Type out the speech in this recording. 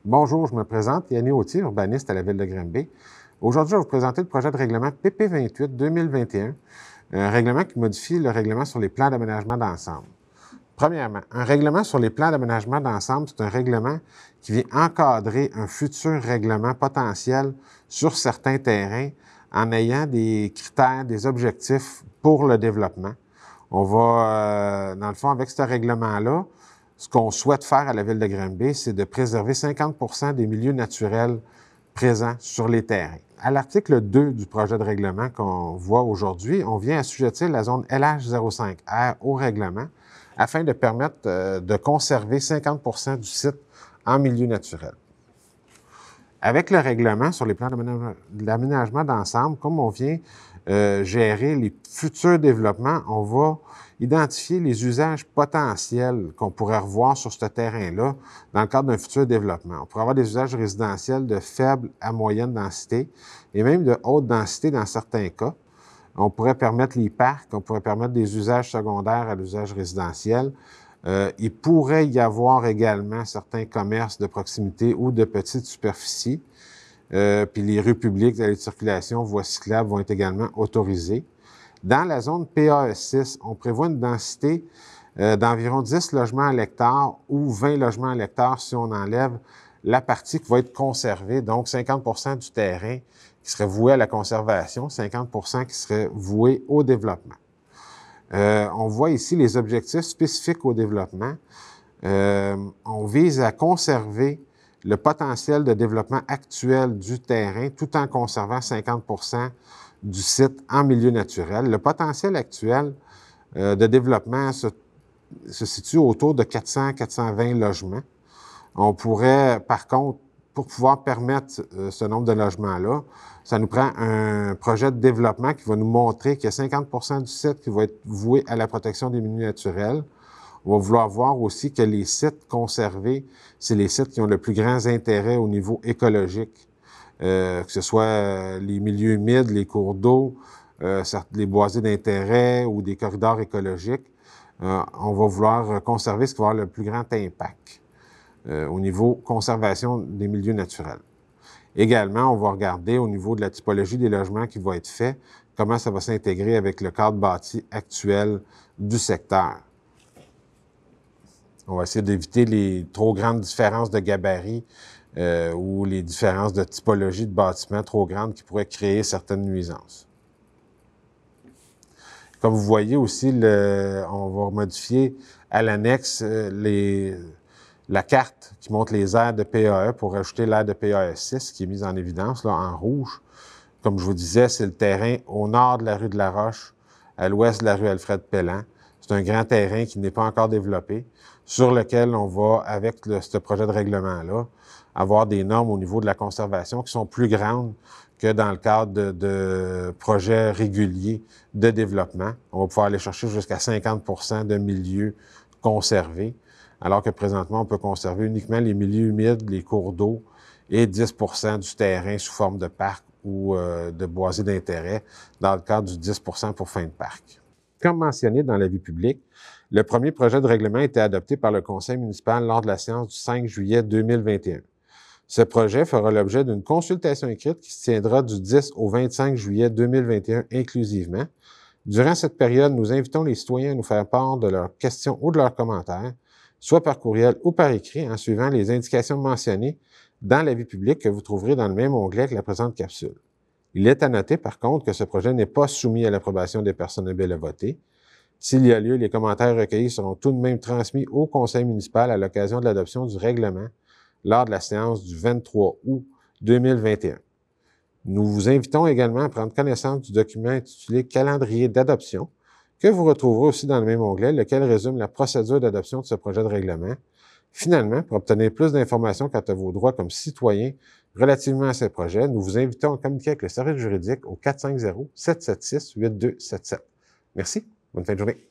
Bonjour, je me présente, Yannick Autier, urbaniste à la Ville de Granby. Aujourd'hui, je vais vous présenter le projet de règlement PP28-2021, un règlement qui modifie le règlement sur les plans d'aménagement d'ensemble. Premièrement, un règlement sur les plans d'aménagement d'ensemble, c'est un règlement qui vient encadrer un futur règlement potentiel sur certains terrains en ayant des critères, des objectifs pour le développement. On va, dans le fond, avec ce règlement-là, ce qu'on souhaite faire à la Ville de Granby, c'est de préserver 50 des milieux naturels présents sur les terrains. À l'article 2 du projet de règlement qu'on voit aujourd'hui, on vient assujettir la zone LH05R au règlement afin de permettre de conserver 50 du site en milieu naturel. Avec le règlement sur les plans d'aménagement d'ensemble, comme on vient gérer les futurs développements, on va identifier les usages potentiels qu'on pourrait revoir sur ce terrain-là dans le cadre d'un futur développement. On pourrait avoir des usages résidentiels de faible à moyenne densité et même de haute densité dans certains cas. On pourrait permettre les parcs, on pourrait permettre des usages secondaires à l'usage résidentiel. Il pourrait y avoir également certains commerces de proximité ou de petite superficie. Puis les rues publiques de circulation, voies cyclables vont être également autorisées. Dans la zone PAE6, on prévoit une densité d'environ 10 logements à l'hectare ou 20 logements à l'hectare si on enlève la partie qui va être conservée, donc 50 du terrain qui serait voué à la conservation, 50 qui serait voué au développement. On voit ici les objectifs spécifiques au développement. On vise à conserver le potentiel de développement actuel du terrain tout en conservant 50 du site en milieu naturel. Le potentiel actuel de développement se situe autour de 400-420 logements. On pourrait, par contre, pour pouvoir permettre ce nombre de logements-là, ça nous prend un projet de développement qui va nous montrer qu'il y a 50 du site qui va être voué à la protection des milieux naturels. On va vouloir voir aussi que les sites conservés, c'est les sites qui ont le plus grand intérêt au niveau écologique, que ce soit les milieux humides, les cours d'eau, les boisés d'intérêt ou des corridors écologiques. On va vouloir conserver ce qui va avoir le plus grand impact au niveau conservation des milieux naturels. Également, on va regarder au niveau de la typologie des logements qui va être fait, comment ça va s'intégrer avec le cadre bâti actuel du secteur. On va essayer d'éviter les trop grandes différences de gabarit ou les différences de typologie de bâtiments trop grandes qui pourraient créer certaines nuisances. Comme vous voyez aussi, on va modifier à l'annexe la carte qui montre les aires de PAE pour ajouter l'aire de PAE 6 qui est mise en évidence là, en rouge. Comme je vous disais, c'est le terrain au nord de la rue de la Roche, à l'ouest de la rue Alfred Pelland. C'est un grand terrain qui n'est pas encore développé, sur lequel on va, avec ce projet de règlement-là, avoir des normes au niveau de la conservation qui sont plus grandes que dans le cadre de projets réguliers de développement. On va pouvoir aller chercher jusqu'à 50 de milieux conservés, alors que présentement, on peut conserver uniquement les milieux humides, les cours d'eau et 10 du terrain sous forme de parc ou de boisés d'intérêt dans le cadre du 10 pour fin de parc. Comme mentionné dans l'avis public, le premier projet de règlement a été adopté par le Conseil municipal lors de la séance du 5 juillet 2021. Ce projet fera l'objet d'une consultation écrite qui se tiendra du 10 au 25 juillet 2021 inclusivement. Durant cette période, nous invitons les citoyens à nous faire part de leurs questions ou de leurs commentaires, soit par courriel ou par écrit, en suivant les indications mentionnées dans l'avis public que vous trouverez dans le même onglet que la présente capsule. Il est à noter, par contre, que ce projet n'est pas soumis à l'approbation des personnes habiles à voter. S'il y a lieu, les commentaires recueillis seront tout de même transmis au Conseil municipal à l'occasion de l'adoption du règlement lors de la séance du 23 août 2021. Nous vous invitons également à prendre connaissance du document intitulé « Calendrier d'adoption » que vous retrouverez aussi dans le même onglet, lequel résume la procédure d'adoption de ce projet de règlement. Finalement, pour obtenir plus d'informations quant à vos droits comme citoyens relativement à ces projets, nous vous invitons à communiquer avec le service juridique au 450-776-8277. Merci, bonne fin de journée.